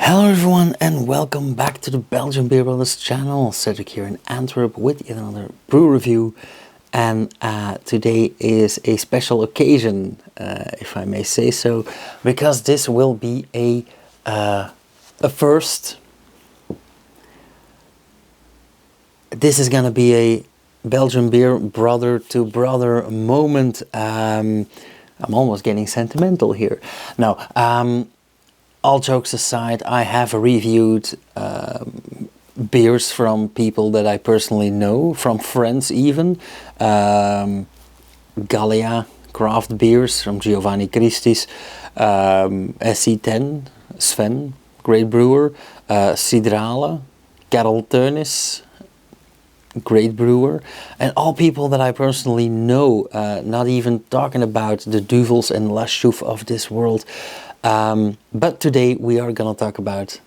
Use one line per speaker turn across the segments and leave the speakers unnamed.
Hello everyone and welcome back to the Belgian Beer Brothers channel. Cedric here in Antwerp with yet another brew review, and today is a special occasion, if I may say so, because this will be a first. This is gonna be a Belgian beer brother to brother moment. I'm almost getting sentimental here. No. All jokes aside, I have reviewed beers from people that I personally know, from friends even. Gallia craft beers from Giovanni Christis, SC10, Sven, great brewer, Sidrale, Karel Teunis, great brewer, and all people that I personally know, not even talking about the Duvels and Laschouf of this world. But today we are gonna talk about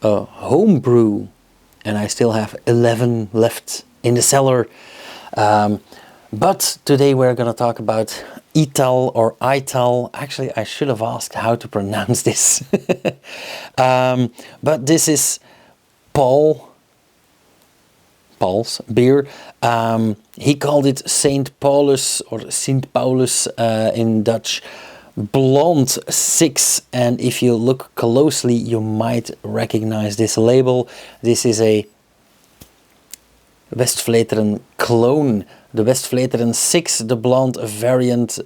a home brew, and I still have 11 left in the cellar. But today we're gonna talk about I-tal or I-tal. Actually, I should have asked how to pronounce this. But this is Paul's beer. He called it Saint Paulus or Sint Paulus in Dutch. Blond 6, and if you look closely you might recognize this label. This is a West-Vleteren clone, the West-Vleteren 6, the blonde variant,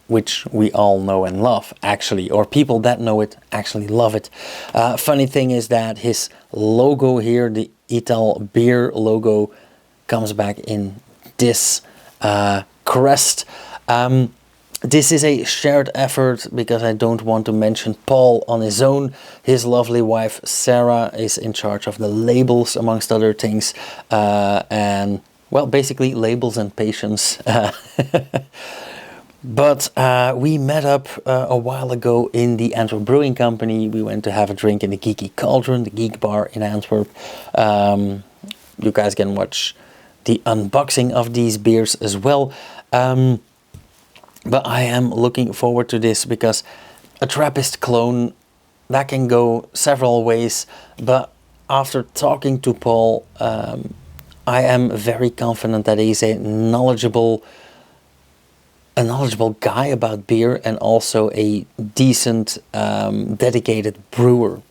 which we all know and love, actually, or people that know it actually love it. Funny thing is that his logo here, the I-tal Beer logo, comes back in this crest. This is a shared effort because I don't want to mention Paul on his own. His lovely wife Sarah is in charge of the labels, amongst other things, and well, basically labels and patience. But we met up a while ago in the Antwerp Brewing Company. We went to have a drink in the Geeky Cauldron, the Geek Bar in Antwerp. You guys can watch the unboxing of these beers as well. But I am looking forward to this because a Trappist clone, that can go several ways. But after talking to Paul, I am very confident that he's a knowledgeable guy about beer, and also a decent, dedicated brewer.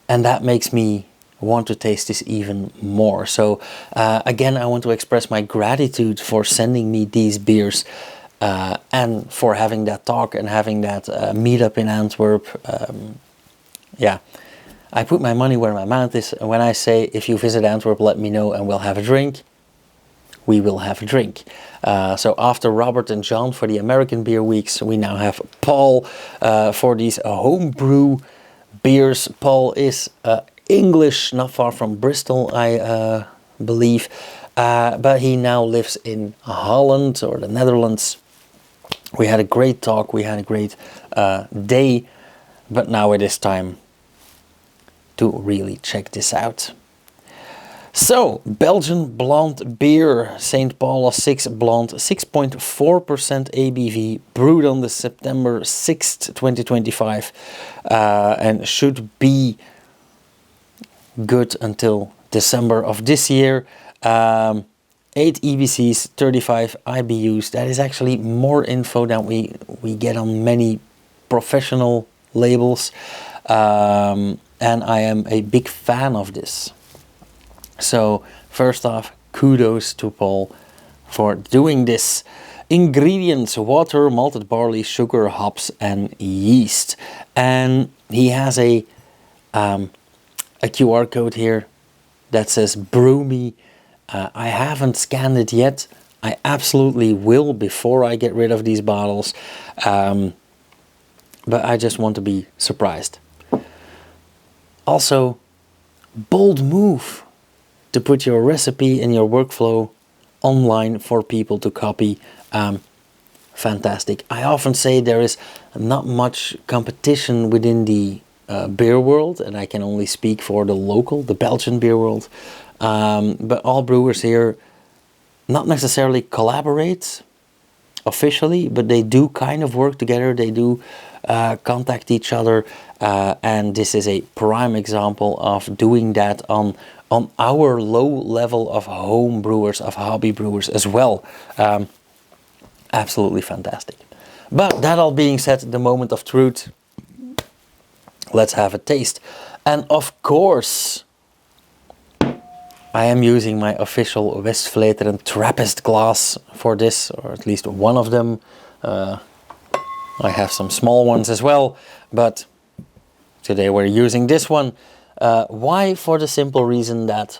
And that makes me want to taste this even more. So again, I want to express my gratitude for sending me these beers, and for having that talk and having that meetup in Antwerp. Yeah, I put my money where my mouth is, and when I say if you visit Antwerp, let me know and we'll have a drink, we will have a drink. So after Robert and John for the American Beer Weeks, we now have Paul for these homebrew beers. Paul is English, not far from Bristol, I believe, but he now lives in Holland or the Netherlands. We had a great talk, we had a great day, but now it is time to really check this out. So, Belgian blonde beer, St. Paulus 6 blonde, 6.4% ABV, brewed on the September 6th, 2025, and should be good until December of this year. 8 EBCs, 35 IBUs. That is actually more info than we get on many professional labels, and I am a big fan of this. So first off, kudos to Paul for doing this. Ingredients: water, malted barley, sugar, hops, and yeast. And he has a QR code here that says "Brew Me." I haven't scanned it yet. I absolutely will before I get rid of these bottles. But I just want to be surprised. Also, bold move to put your recipe and your workflow online for people to copy. Fantastic. I often say there is not much competition within the beer world, and I can only speak for the local, the Belgian beer world. But all brewers here not necessarily collaborate, officially, but they do kind of work together. They do contact each other, and this is a prime example of doing that on our low level of home brewers, of hobby brewers as well. Absolutely fantastic. But that all being said, the moment of truth. Let's have a taste. And of course, I am using my official West-Vleteren Trappist glass for this, or at least one of them. I have some small ones as well, but today we're using this one. Why? For the simple reason that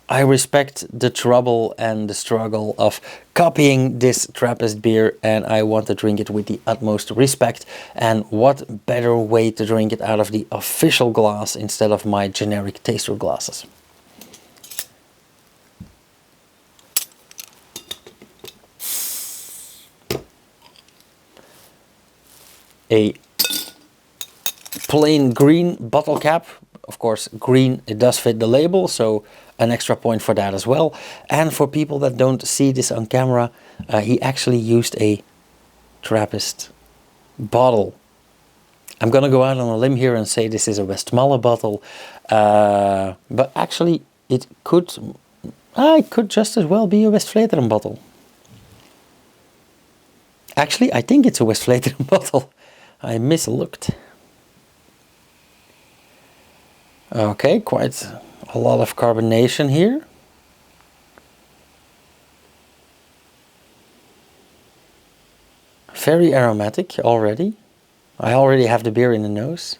I respect the trouble and the struggle of copying this Trappist beer, and I want to drink it with the utmost respect. And what better way to drink it out of the official glass instead of my generic taster glasses. A plain green bottle cap. Of course, green, it does fit the label, so an extra point for that as well. And for people that don't see this on camera, he actually used a Trappist bottle. I'm gonna go out on a limb here and say this is a Westmalle bottle, but actually it could just as well be a West-Vleteren bottle. Actually, I think it's a West-Vleteren bottle. I mislooked. Okay, quite a lot of carbonation here. Very aromatic already. I already have the beer in the nose.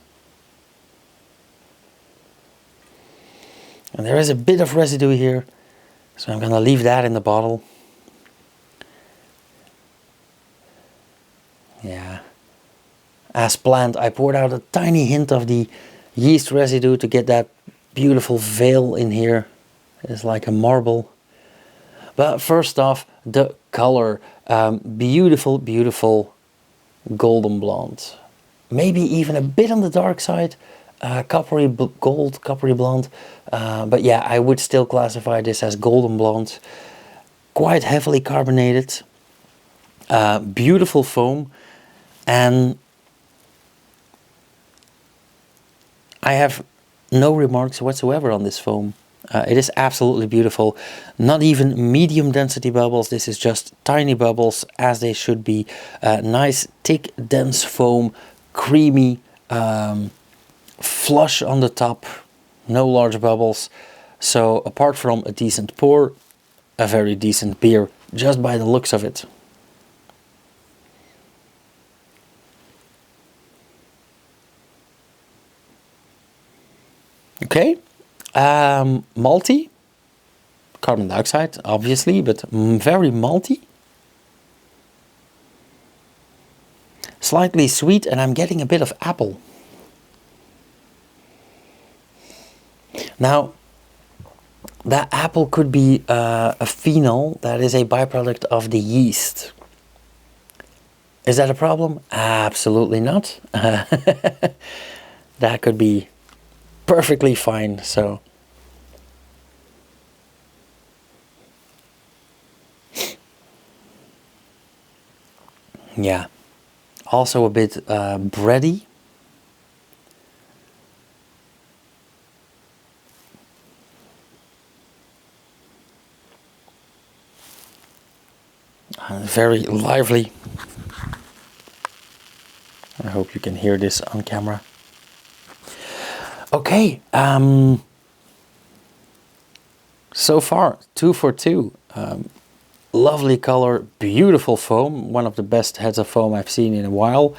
And there is a bit of residue here, so I'm gonna leave that in the bottle. Yeah. As planned, I poured out a tiny hint of the yeast residue to get that beautiful veil in here. It's like a marble. But first off, the color. Beautiful, beautiful golden blonde. Maybe even a bit on the dark side. Coppery gold, coppery blonde. But yeah, I would still classify this as golden blonde. Quite heavily carbonated. Beautiful foam. And I have no remarks whatsoever on this foam. It is absolutely beautiful. Not even medium density bubbles. This is just tiny bubbles, as they should be. Nice, thick, dense foam. Creamy. Flush on the top. No large bubbles. So apart from a decent pour, a very decent beer, just by the looks of it. Okay, malty, carbon dioxide obviously, but very malty. Slightly sweet, and I'm getting a bit of apple. Now, that apple could be a phenol that is a byproduct of the yeast. Is that a problem? Absolutely not. That could be perfectly fine. So yeah, also a bit bready. Very lively. I hope you can hear this on camera. Okay, so far 2 for 2. Lovely color, beautiful foam, one of the best heads of foam I've seen in a while,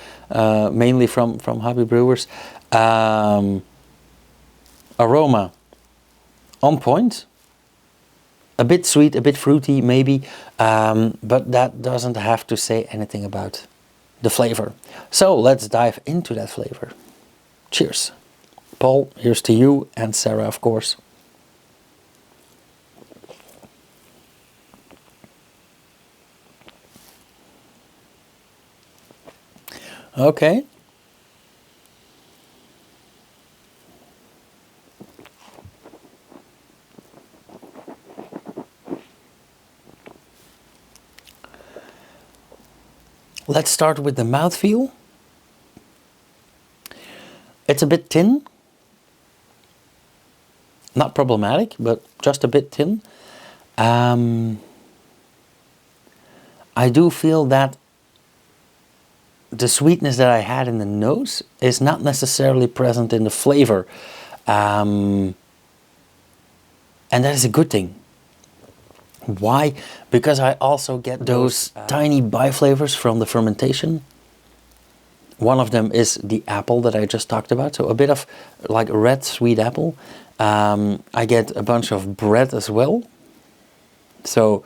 mainly from hobby brewers. Aroma on point, a bit sweet, a bit fruity maybe, but that doesn't have to say anything about the flavor. So let's dive into that flavor. Cheers. Paul, here's to you, and Sarah, of course. Okay. let's start with the mouthfeel. It's a bit thin. Not problematic, but just a bit thin. I do feel that the sweetness that I had in the nose is not necessarily present in the flavor. And that is a good thing. Why? Because I also get those tiny biflavors from the fermentation. One of them is the apple that I just talked about. So a bit of like red sweet apple. I get a bunch of bread as well. So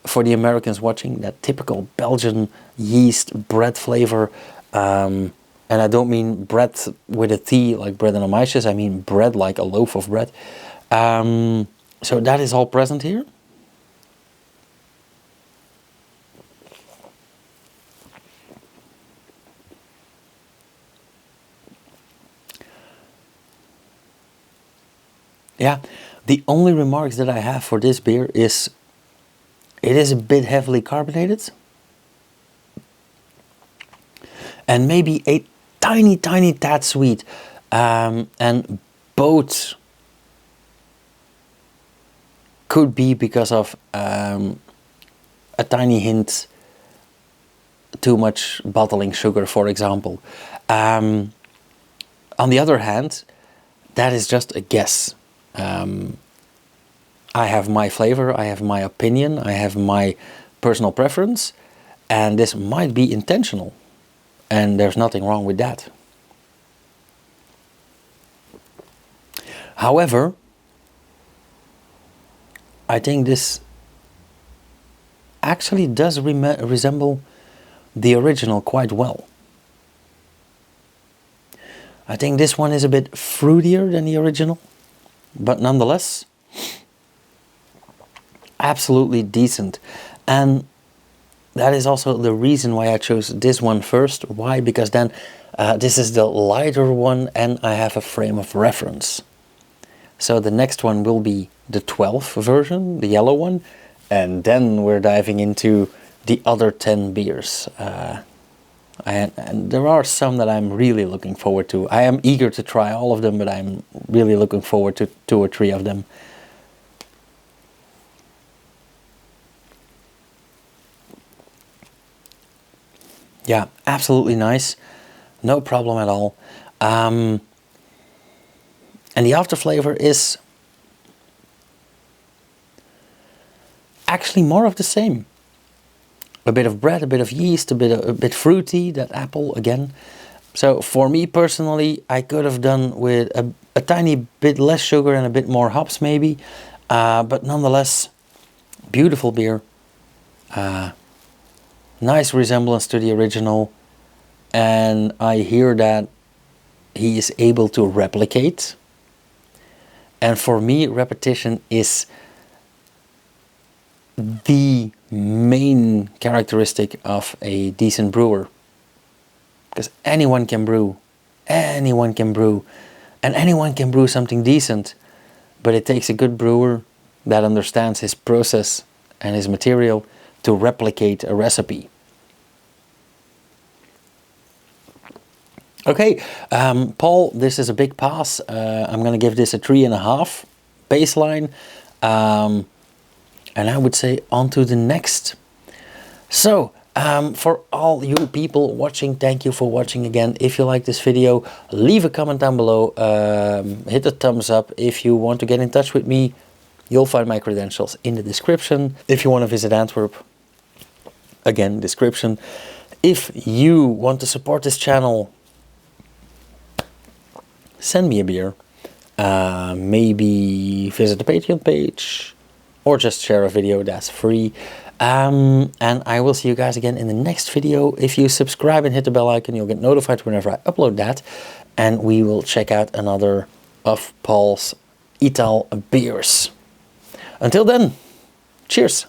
for the Americans watching, that typical Belgian yeast bread flavor. And I don't mean bread with a T like bread and meisjes. I mean bread like a loaf of bread. So that is all present here. Yeah, the only remarks that I have for this beer is it is a bit heavily carbonated. And maybe a tiny tad sweet. And both could be because of a tiny hint too much bottling sugar, for example. On the other hand, that is just a guess. I have my flavor, I have my opinion, I have my personal preference, and this might be intentional, and there's nothing wrong with that. However, I think this actually does resemble the original quite well. I think this one is a bit fruitier than the original, but nonetheless, absolutely decent. And that is also the reason why I chose this one first. Why? Because then this is the lighter one and I have a frame of reference. So the next one will be the 12th version, the yellow one, and then we're diving into the other 10 beers. And there are some that I'm really looking forward to. I am eager to try all of them, but I'm really looking forward to 2 or 3 of them. Yeah, absolutely nice. No problem at all. And the after flavor is actually more of the same. A bit of bread, a bit of yeast, a bit fruity, that apple again. So for me personally, I could have done with a tiny bit less sugar and a bit more hops maybe. But nonetheless, beautiful beer. Nice resemblance to the original. And I hear that he is able to replicate. And for me, repetition is the main characteristic of a decent brewer. Because anyone can brew, and anyone can brew something decent, but it takes a good brewer that understands his process and his material to replicate a recipe. Okay, Paul, this is a big pass. I'm going to give this a 3.5 baseline. And I would say on to the next. So, for all you people watching, thank you for watching again. If you like this video, leave a comment down below. Hit the thumbs up. If you want to get in touch with me, you'll find my credentials in the description. If you want to visit Antwerp, again, description. If you want to support this channel, send me a beer. Maybe visit the Patreon page. Or just share a video, that's free. And I will see you guys again in the next video. If you subscribe and hit the bell icon, you'll get notified whenever I upload that. And we will check out another of Paul's I-tal beers. Until then, cheers!